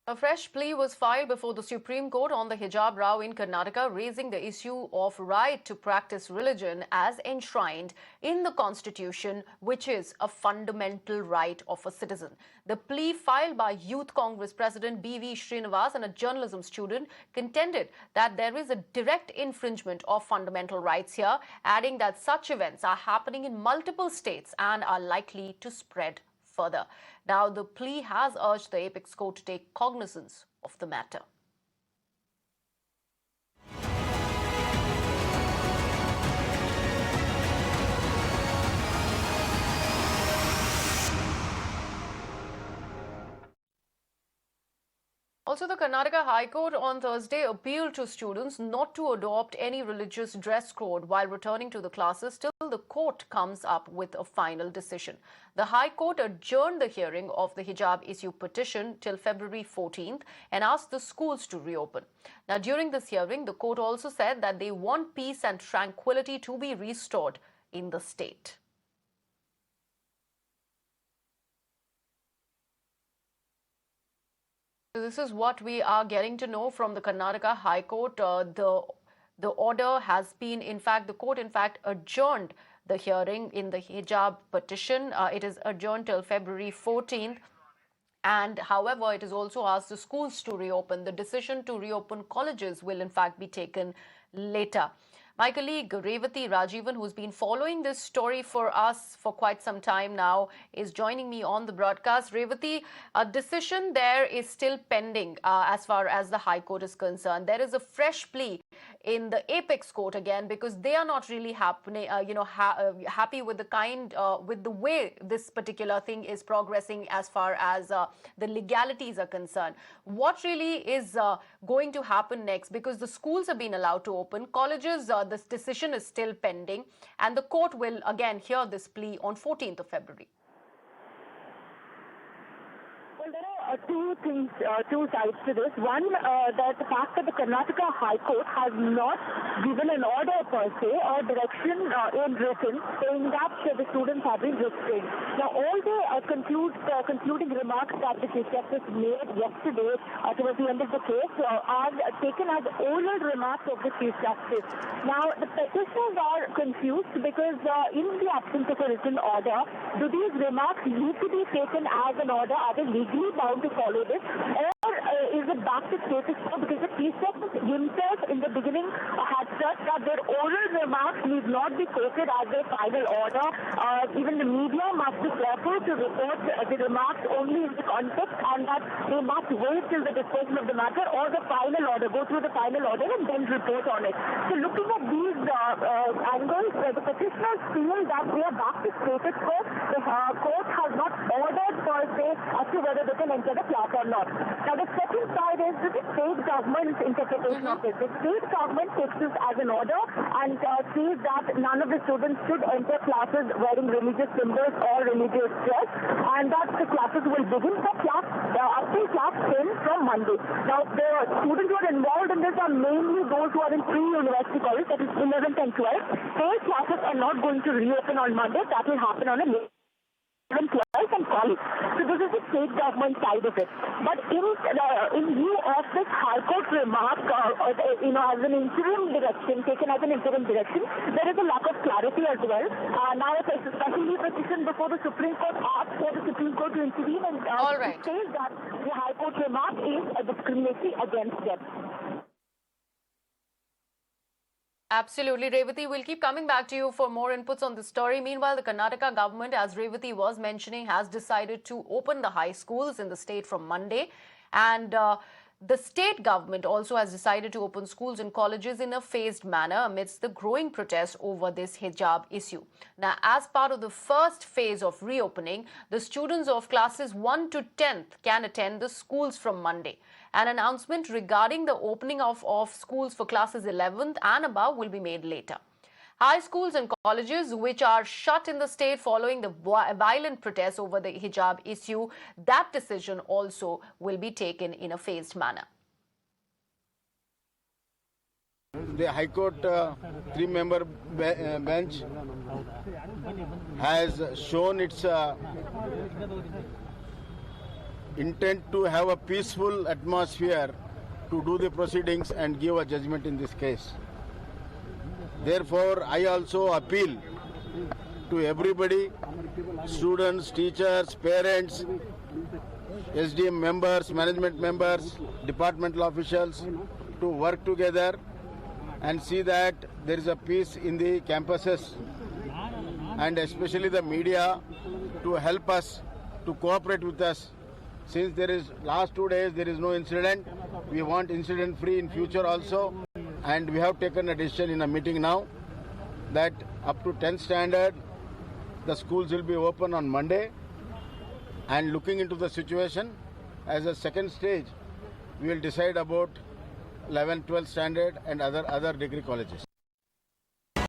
A fresh plea was filed before the Supreme Court on the hijab row in Karnataka, raising the issue of right to practice religion as enshrined in the Constitution, which is a fundamental right of a citizen. The plea filed by Youth Congress President B.V. Srinivas and a journalism student contended that there is a direct infringement of fundamental rights here, adding that such events are happening in multiple states and are likely to spread further. Now, the plea has urged the apex court to take cognizance of the matter. Also, the Karnataka High Court on Thursday appealed to students not to adopt any religious dress code while returning to the classes till the court comes up with a final decision. The High Court adjourned the hearing of the hijab issue petition till February 14th and asked the schools to reopen. Now, during this hearing, the court also said that they want peace and tranquility to be restored in the state. This is what we are getting to know from the Karnataka High Court. The order has been, the court adjourned the hearing in the hijab petition. It is adjourned till February 14th. And however, it is also asked the schools to reopen. The decision to reopen colleges will in fact be taken later. My colleague Revati Rajivan, who's been following this story for us for quite some time now, is joining me on the broadcast. Revati, a decision there is still pending as far as the High Court is concerned. There is a fresh plea in the apex court again because they are not really happy with with the way this particular thing is progressing as far as the legalities are concerned. What really is going to happen next? Because the schools have been allowed to open, colleges, this decision is still pending, and the court will again hear this plea on 14th of February. Well, there are two sides to this. One, that the fact that the Karnataka High Court has not given an order per se or direction in written saying that the students have been restrained. Now, all the concluding remarks that the Chief Justice made yesterday towards the end of the case are taken as oral remarks of the Chief Justice. Now, the petitioners are confused because in the absence of a written order, do these remarks need to be taken as an order? Are they legally bound to follow this? Or is it back to status quo? Because the Chief Justice himself in the beginning had said that their oral remarks need not be quoted as their final order. Even the media must be careful to report the remarks only in the context, and that they must wait till the disposal of the matter or the final order, go through the final order and then report on it. So looking at these angles, the petitioners feel that they are back to status quo. The court has not ordered per se as to whether they can enter the class or not. Now, the second side is the state government's interpretation of this. The state government takes this as an order and says that none of the students should enter classes wearing religious symbols or religious dress, and that the classes will begin for up till class 10 from Monday. Now, the students who are involved in this are mainly those who are in pre-university college, that is 11th and 12th. Their classes are not going to reopen on Monday. That will happen on a 11th, 12th and college. So this is the state government side of it. But in view of this High Court remark, as an interim direction, taken as an interim direction, there is a lack of clarity as well. Now it's a special petition before the Supreme Court asks for the Supreme Court to intervene and says that the High Court remark is a discriminatory against them. Absolutely, Revati. We'll keep coming back to you for more inputs on this story. Meanwhile, the Karnataka government, as Revati was mentioning, has decided to open the high schools in the state from Monday. And the state government also has decided to open schools and colleges in a phased manner amidst the growing protests over this hijab issue. Now, as part of the first phase of reopening, the students of classes 1 to 10th can attend the schools from Monday. An announcement regarding the opening of schools for classes 11th and above will be made later. High schools and colleges which are shut in the state following the violent protests over the hijab issue, that decision also will be taken in a phased manner. The High Court three-member bench has shown its intent to have a peaceful atmosphere to do the proceedings and give a judgment in this case. Therefore, I also appeal to everybody, students, teachers, parents, SDM members, management members, departmental officials to work together and see that there is a peace in the campuses, and especially the media to help us, to cooperate with us. Since there is last 2 days there is no incident, we want incident free in future also, and we have taken a decision in a meeting now that up to 10th standard the schools will be open on Monday, and looking into the situation as a second stage we will decide about 11th, 12th standard and other degree colleges.